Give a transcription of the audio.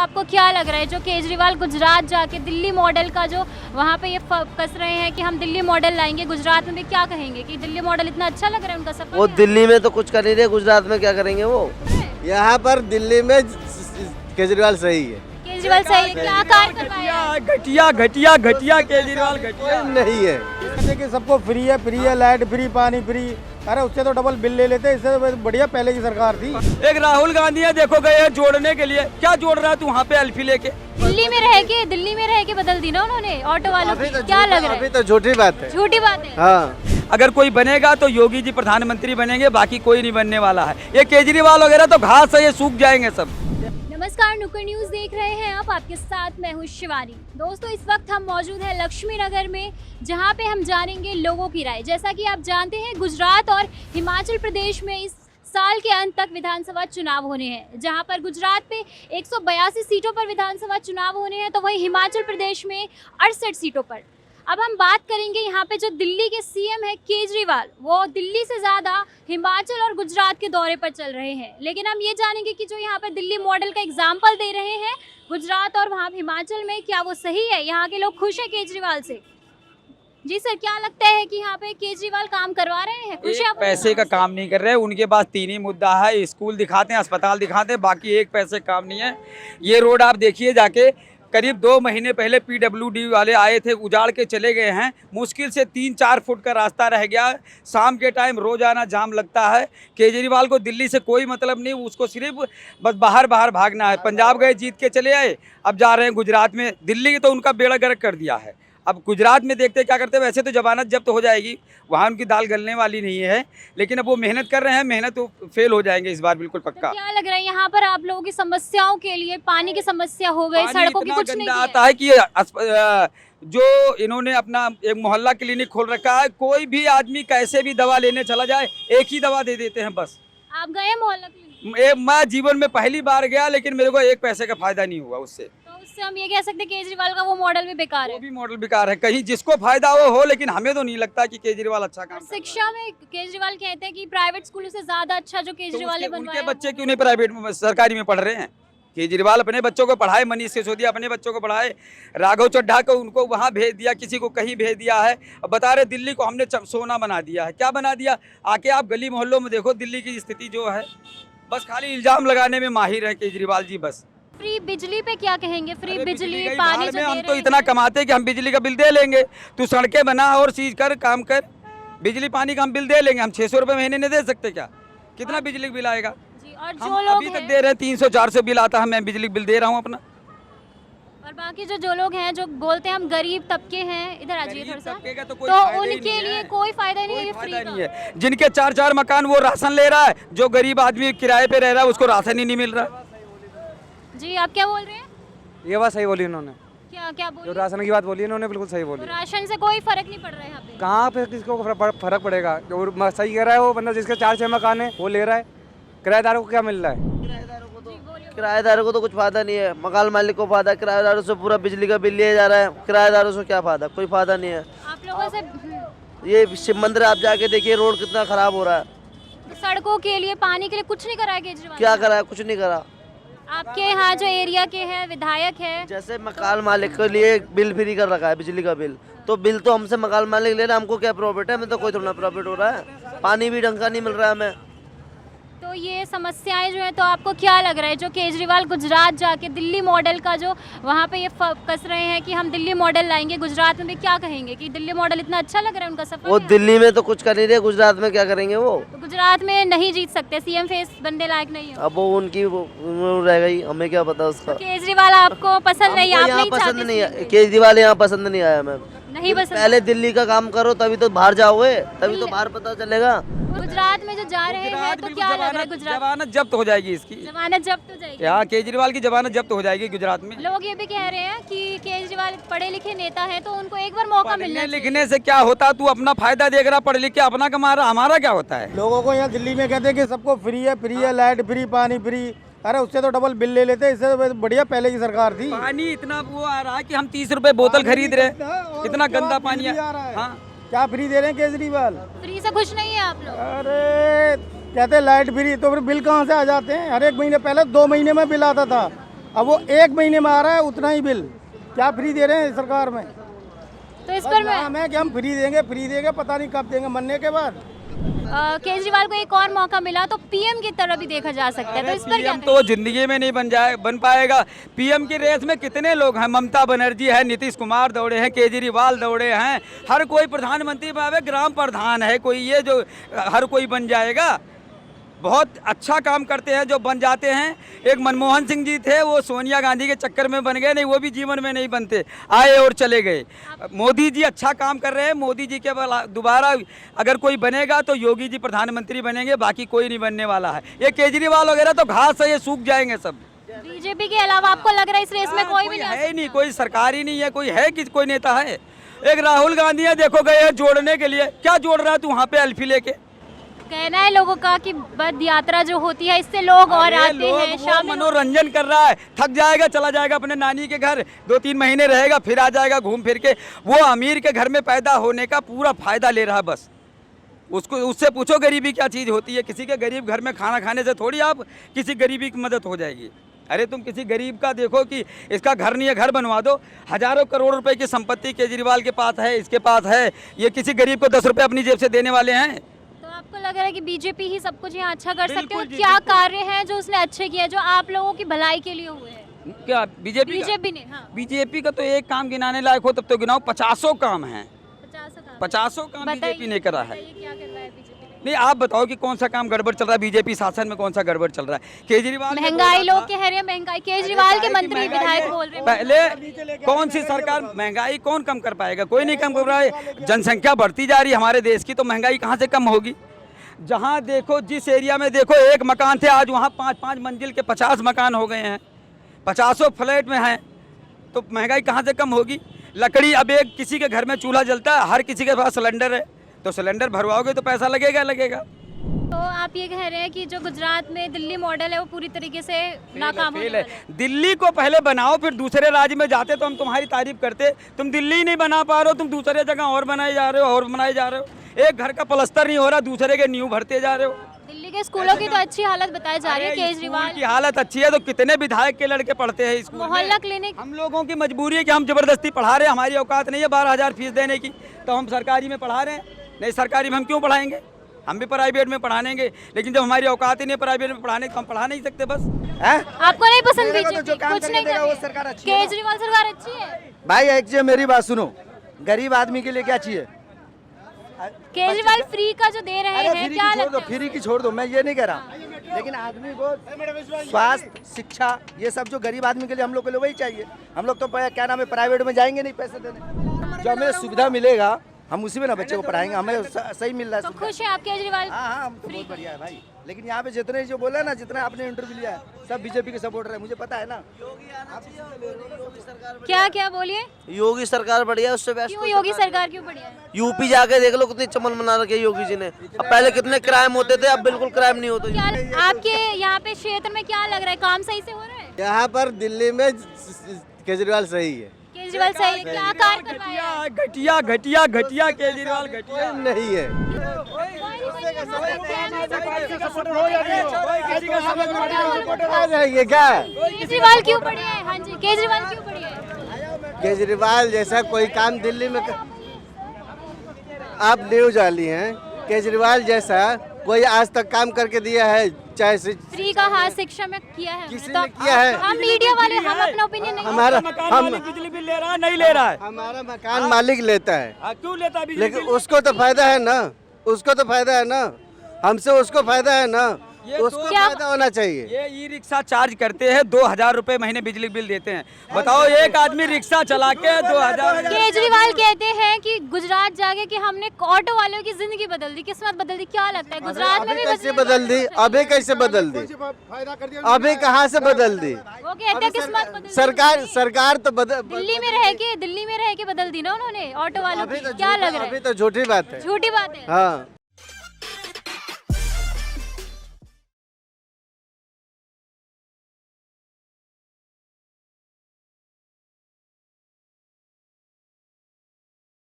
आपको क्या लग रहा है जो केजरीवाल गुजरात जाके दिल्ली मॉडल का जो वहाँ पे ये कस रहे हैं कि हम दिल्ली मॉडल लाएंगे, गुजरात में भी क्या कहेंगे कि दिल्ली मॉडल इतना अच्छा लग रहा है उनका सफर? वो दिल्ली में तो कुछ कर नहीं रहे, गुजरात में क्या करेंगे वो? यहाँ पर दिल्ली में केजरीवाल सही है। केजरीवाल सही क्या कार्य करवाया? घटिया घटिया घटिया केजरीवाल घटिया नहीं है। कि सबको फ्री है, लाइट फ्री, पानी फ्री। अरे उससे तो डबल बिल ले लेते, इससे तो बढ़िया पहले की सरकार थी। एक राहुल गांधी है, देखो गए हैं जोड़ने के लिए, क्या जोड़ रहा है तू वहाँ पे अल्फी लेके? दिल्ली में रह के बदल दी ना उन्होंने ऑटो वालों की। क्या लग रहा अभी है? तो झूठी बात है। झूठी बात है। हाँ, अगर कोई बनेगा तो योगी जी प्रधानमंत्री बनेंगे, बाकी कोई नहीं बनने वाला है। ये केजरीवाल वगैरह तो घास है, ये सूख जाएंगे सब। नमस्कार, नुक्कड़ न्यूज देख रहे हैं आप, आपके साथ मैं हूँ शिवानी। दोस्तों, इस वक्त हम मौजूद हैं लक्ष्मी नगर में, जहाँ पे हम जानेंगे लोगों की राय। जैसा कि आप जानते हैं, गुजरात और हिमाचल प्रदेश में इस साल के अंत तक विधानसभा चुनाव होने हैं, जहां पर गुजरात पे 182 सीटों पर विधानसभा चुनाव होने हैं, तो वहीं हिमाचल प्रदेश में 68 सीटों पर। अब हम बात करेंगे यहाँ पे जो दिल्ली के सीएम है केजरीवाल, वो दिल्ली से ज़्यादा हिमाचल और गुजरात के दौरे पर चल रहे हैं। लेकिन हम ये जानेंगे कि जो यहाँ पर दिल्ली मॉडल का एग्जाम्पल दे रहे हैं गुजरात और वहाँ हिमाचल में, क्या वो सही है? यहाँ के लोग खुश हैं केजरीवाल से? जी सर, क्या लगता है कि यहाँ पे केजरीवाल काम करवा रहे हैं? खुश है? पैसे का काम नहीं कर रहे, उनके पास तीन ही मुद्दा है, स्कूल दिखाते हैं, अस्पताल दिखाते हैं, बाकी एक पैसे काम नहीं है। ये रोड आप देखिए जाके, करीब 2 महीने पहले पीडब्ल्यूडी वाले आए थे, उजाड़ के चले गए हैं। मुश्किल से 3-4 फुट का रास्ता रह गया। शाम के टाइम रोजाना जाम लगता है। केजरीवाल को दिल्ली से कोई मतलब नहीं, उसको सिर्फ बस बाहर भागना है। पंजाब गए, जीत के चले आए, अब जा रहे हैं गुजरात में। दिल्ली तो उनका बेड़ा गर्क कर दिया है। अब गुजरात में देखते क्या करते हैं। वैसे तो जमानत जब्त हो जाएगी, वहाँ उनकी दाल गलने वाली नहीं है, लेकिन अब वो मेहनत कर रहे हैं, मेहनत तो फेल हो जाएंगे इस बार बिल्कुल पक्का। तो क्या लग रहा है यहाँ पर आप लोगों की समस्याओं के लिए? पानी की समस्या हो गई, सड़कों की कुछ नहीं आता है कि जो इन्होंने अपना एक मोहल्ला क्लिनिक खोल रखा है, कोई भी आदमी कैसे भी दवा लेने चला जाए, एक ही दवा दे देते हैं बस। आप गए मोहल्ला क्लिनिक? मैं जीवन में पहली बार गया, लेकिन मेरे को एक पैसे का फायदा नहीं हुआ उससे। तो उससे हम ये कह सकते हैं केजरीवाल का वो मॉडल भी बेकार है। वो भी मॉडल बेकार है, कहीं जिसको फायदा हो, लेकिन हमें तो नहीं लगता कि केजरीवाल अच्छा काम कर रहा है। शिक्षा में केजरीवाल कहते हैं कि प्राइवेट स्कूलों से ज्यादा अच्छा जो केजरीवाल ने तो बनवाया उनके बच्चे क्यों नहीं प्राइवेट में, सरकारी में पढ़ रहे हैं? केजरीवाल अपने बच्चों को पढ़ाए, मनीष सिसोदिया अपने बच्चों को पढ़ाए, राघव चड्ढा को उनको वहाँ भेज दिया, किसी को कहीं भेज दिया है। अब बता रहे दिल्ली को हमने सोना बना दिया है। क्या बना दिया? आके आप गली मोहल्लों में देखो दिल्ली की स्थिति जो है, बस खाली इल्जाम लगाने में माहिर है केजरीवाल जी। बस फ्री बिजली पे क्या कहेंगे? फ्री बिजली का पानी में जो हम दे तो रहे इतना हैं। कमाते कि हम बिजली का बिल दे लेंगे। तू सड़कें बना और चीज कर, काम कर, बिजली पानी का हम बिल दे लेंगे। हम 600 रुपये महीने नहीं दे सकते क्या? कितना बिजली का बिल आएगा? जी, और हम जो लोग अभी तक दे रहे हैं 300-400 बिल आता है, मैं बिजली बिल दे रहा हूँ अपना। और बाकी जो लोग हैं जो बोलते हैं हम गरीब तबके हैं, इधर आ जाइए थोड़ा सा, तबके का तो तो कोई फायदा ही उनके नहीं लिए है। कोई फायदा नहीं है कोई फ्री फायदा का। नहीं है। जिनके 4-4 मकान, वो राशन ले रहा है। जो गरीब आदमी किराए पे रह रहा है, उसको राशन ही नहीं मिल रहा। जी, आप क्या बोल रहे हैं? ये बात सही बोली उन्होंने, क्या जो बोल? राशन की बात बोली इन्होंने बिल्कुल सही तो बोली। राशन से कोई फर्क नहीं पड़ रहा है यहाँ पे? कहाँ पे किसको फर्क पड़ेगा? और सही कह रहा है वो बंदा, जिसके 4-6 मकान है वो ले रहा है। किराएदारों को क्या मिल रहा है? किराएदारों को तो कुछ फायदा नहीं है, मकान मालिक को फायदा। किराएदारों से पूरा बिजली का बिल लिया जा रहा है, किराएदारों से क्या फायदा? कोई फायदा नहीं है। आप लोगों से ये शिव मंदिर आप जाके देखिए, रोड कितना खराब हो रहा है। सड़कों के लिए, पानी के लिए कुछ नहीं करा है केजरीवाल? क्या करा है? कुछ नहीं करा। आपके यहाँ जो एरिया के हैं विधायक है, जैसे मकान मालिक के लिए बिल फ्री कर रखा है, बिजली का बिल, तो बिल तो हमसे मकान मालिक ले रहा है, हमको क्या प्रॉफिट है? हमें तो कोई थोड़ा प्रॉफिट हो रहा है। पानी भी ढंग का नहीं मिल रहा है हमें। तो ये समस्याएं जो है, तो आपको क्या लग रहा है जो केजरीवाल गुजरात जाके दिल्ली मॉडल का जो वहाँ पे ये कस रहे हैं कि हम दिल्ली मॉडल लाएंगे, गुजरात में भी क्या कहेंगे कि दिल्ली मॉडल इतना अच्छा लग रहा है उनका सफर? वो दिल्ली में तो कुछ कर नहीं रहे, गुजरात में क्या करेंगे वो? तो गुजरात में नहीं जीत सकते, सीएम फेस बनने लायक नहीं हो? अब वो उनकी वो रह गई, हमें क्या पता उसका। केजरीवाल आपको पसंद नहीं? हमको आप यहाँ नहीं पसंद चाहते नहीं CM? है केजरीवाल, यहाँ पसंद नहीं आया मैम। नहीं पसंद? पहले दिल्ली का काम करो, तभी तो बाहर जाओगे, तभी तो बाहर पता चलेगा। गुजरात में जो जा रहे हैं, तो क्या लग रहा है? गुजरात जमानत जब्त हो जाएगी इसकी। जमानत जब्त हो जाएगी? यहाँ केजरीवाल की जमानत जब्त हो जाएगी गुजरात में। लोग ये भी कह रहे हैं कि केजरीवाल पढ़े लिखे नेता है, तो उनको एक बार मौका मिलना पढ़ने चाहिए। लिखने से क्या होता? तू अपना फायदा देख रहा, पढ़ लिख के अपना कमा रहा, हमारा क्या होता है? लोगों को यहाँ दिल्ली में कहते हैं कि सबको फ्री है, लाइट फ्री, पानी फ्री। अरे उससे तो डबल बिल ले लेते, इससे तो बढ़िया पहले की सरकार थी। पानी इतना वो आ रहा है कि हम 30 रुपए बोतल खरीद रहे हैं। इतना गंदा पानी आ रहा है। हाँ, क्या फ्री दे रहे हैं केजरीवाल? फ्री से खुश नहीं है आप लोग? अरे कहते हैं लाइट फ्री, तो फिर बिल कहाँ से आ जाते हैं? हर एक महीने, पहले 2 महीने में बिल आता था, अब वो 1 महीने में आ रहा है उतना ही बिल, क्या फ्री दे रहे हैं सरकार में। तो इस पर नाम है कि हम फ्री देंगे, पता नहीं कब देंगे, मरने के बाद। केजरीवाल को एक और मौका मिला तो पीएम की तरह भी देखा जा सकता है, तो इस पर क्या पीएम तो जिंदगी में नहीं बन पाएगा। पीएम की रेस में कितने लोग हैं, ममता बनर्जी है, नीतीश कुमार दौड़े हैं, केजरीवाल दौड़े हैं, हर कोई प्रधानमंत्री भावे ग्राम प्रधान है कोई, ये जो हर कोई बन जाएगा। बहुत अच्छा काम करते हैं जो बन जाते हैं। एक मनमोहन सिंह जी थे, वो सोनिया गांधी के चक्कर में बन गए, नहीं वो भी जीवन में नहीं बनते, आए और चले गए। मोदी जी अच्छा काम कर रहे हैं, मोदी जी के दोबारा अगर कोई बनेगा तो योगी जी प्रधानमंत्री बनेंगे, बाकी कोई नहीं बनने वाला है। ये केजरीवाल वगैरह तो घास है, ये सूख जाएंगे सब। बीजेपी के अलावा आपको लग रहा है इस रेस में कोई भी है ही नहीं, कोई सरकार ही नहीं है, कोई है कि कोई नेता है। एक राहुल गांधी है, देखो गए हैं जोड़ने के लिए, क्या जोड़ रहा है तू वहाँ पे अल्फी लेके। कहना है लोगों का कि पद यात्रा जो होती है इससे लोग और आते हैं, शामिल मनोरंजन कर रहा है, थक जाएगा चला जाएगा अपने नानी के घर, 2-3 महीने रहेगा, फिर आ जाएगा घूम फिर के। वो अमीर के घर में पैदा होने का पूरा फायदा ले रहा है बस। उसको उससे पूछो गरीबी क्या चीज़ होती है। किसी के गरीब घर में खाना खाने से थोड़ी आप किसी गरीबी की मदद हो जाएगी। अरे तुम किसी गरीब का देखो कि इसका घर नहीं है, घर बनवा दो। हजारों करोड़ रुपए की संपत्ति केजरीवाल के पास है, इसके पास है, ये किसी गरीब को 10 रुपये अपनी जेब से देने वाले हैं। आपको लग रहा है कि बीजेपी ही सब कुछ यहाँ अच्छा कर सकते हो? क्या कार्य हैं जो उसने अच्छे किए, जो आप लोगों की भलाई के लिए हुए हैं? क्या बीजेपी ने? हाँ। बीजेपी का तो एक काम गिनाने लायक हो तब तो गिनाओ, 50 काम हैं। 50 काम बीजेपी ने करा है। क्या कर रहा है बीजेपी ने? नहीं आप बताओ कि कौन सा काम गड़बड़ चल रहा है बीजेपी शासन में, कौन सा गड़बड़ चल रहा है। केजरीवाल महंगाई, लोग कह रहे हैं महंगाई, केजरीवाल के मंत्री विधायक बोल रहे हैं पहले कौन सी सरकार, महंगाई कौन कम कर पाएगा, कोई नहीं कम कर रहा है। जनसंख्या बढ़ती जा रही है हमारे देश की, तो महंगाई कहाँ से कम होगी। जहाँ देखो, जिस एरिया में देखो, एक मकान थे आज वहाँ 5-5 मंजिल के 50 मकान हो गए हैं, 50 फ्लैट में हैं, तो महंगाई कहाँ से कम होगी। लकड़ी, अब एक किसी के घर में चूल्हा जलता है, हर किसी के पास सिलेंडर है, तो सिलेंडर भरवाओगे तो पैसा लगेगा। तो आप ये कह रहे हैं कि जो गुजरात में दिल्ली मॉडल है वो पूरी तरीके से नाकाम होने वाला है। दिल्ली को पहले बनाओ, फिर दूसरे राज्य में जाते तो हम तुम्हारी तारीफ करते। तुम दिल्ली ही नहीं बना पा रहे हो, तुम दूसरे जगह और बनाए जा रहे हो। एक घर का प्लास्टर नहीं हो रहा, दूसरे के न्यू भरते जा रहे हो। दिल्ली के स्कूलों की तो अच्छी हालत बताई जा रही है। केजरीवाल की हालत अच्छी है तो कितने विधायक के लड़के पढ़ते हैं स्कूल में। मोहल्ला क्लिनिक, हम लोगों की मजबूरी है कि हम जबरदस्ती पढ़ा रहे हैं, हमारी औकात नहीं है 12,000 फीस देने की, तो हम सरकारी में पढ़ा रहे हैं। नहीं सरकारी में हम क्यों पढ़ाएंगे, हम भी प्राइवेट में पढ़ानेंगे, लेकिन जब हमारी औकात ही नहीं प्राइवेट में पढ़ाने, तो हम पढ़ा नहीं सकते बस। आपको नहीं पसंद बीजेपी, कुछ नहीं कर केजरीवाल सरकार अच्छी है। भाई एक चीज मेरी बात सुनो, गरीब आदमी के लिए क्या चाहिए। केजरीवाल फ्री का जो दे रहे हैं, क्या लगता है? फ्री की छोड़ दो, मैं ये नहीं कह रहा, लेकिन आदमी को स्वास्थ्य, शिक्षा, ये सब जो गरीब आदमी के लिए, हम लोग के लिए वही चाहिए। हम लोग तो क्या नाम है, प्राइवेट में जाएंगे नहीं पैसे देने। जो हमें सुविधा मिलेगा हम उसी में ना बच्चे को पढ़ाएंगे, हमें सही मिल रहा है। तो खुश है आप केजरीवाल? हाँ बहुत बढ़िया है भाई, लेकिन यहाँ पे जितने जो बोला ना, जितना आपने इंटरव्यू लिया है, सब बीजेपी के सपोर्टर है, मुझे पता है ना। क्या बोलिए? योगी सरकार बढ़िया, उससे बेस्ट क्यों योगी सरकार क्यों बढ़िया है? यूपी जाके देख लो कितनी चमन बना रखी है योगी जी ने। अब पहले कितने क्राइम होते थे, अब बिल्कुल क्राइम नहीं होते। क्या आपके यहाँ पे क्षेत्र में क्या लग रहा है, काम सही से हो रहा है? यहाँ पर दिल्ली में केजरीवाल सही है। केजरीवाल सही है, क्या कार्य करवाया है? घटिया केजरीवाल घटिया नहीं है। ये क्या है? केजरीवाल क्यों बढ़िया है? हाँ जी, केजरीवाल क्यों बढ़िया है? केजरीवाल जैसा कोई काम दिल्ली में आप न्यूज वाली हैं, केजरीवाल जैसा कोई आज तक काम करके दिया है, चाहे फ्री का हाथ शिक्षा में किया है। किसी तो ने किया है? हम मीडिया वाले, हम अपना ओपिनियन नहीं। हमारा हम बिजली बिल ले रहा है, नहीं ले रहा है, हमारा मकान मालिक लेता है, क्यों लेता है? लेकिन उसको तो फायदा है ना, उसको तो फायदा है ना, हमसे उसको फायदा है ना, उसको फायदा होना चाहिए। ये ई रिक्शा चार्ज करते हैं, 2,000 रुपए महीने बिजली बिल देते हैं। बताओ एक आदमी रिक्शा चला के 2,000। केजरीवाल कहते हैं कि गुजरात जाके कि हमने ऑटो वालों की जिंदगी बदल दी, किस्मत बदल दी। क्या लगता है गुजरात में भी कैसे बदल दी? अभी कैसे बदल दी? अभी कहाँ से बदल दी? वो कहते हैं किस्मत बदल दी। सरकार तो दिल्ली में रह के बदल दी ना उन्होंने ऑटो वालों की। क्या लग रहा है? अभी तो झूठी बात है। झूठी बात है। हाँ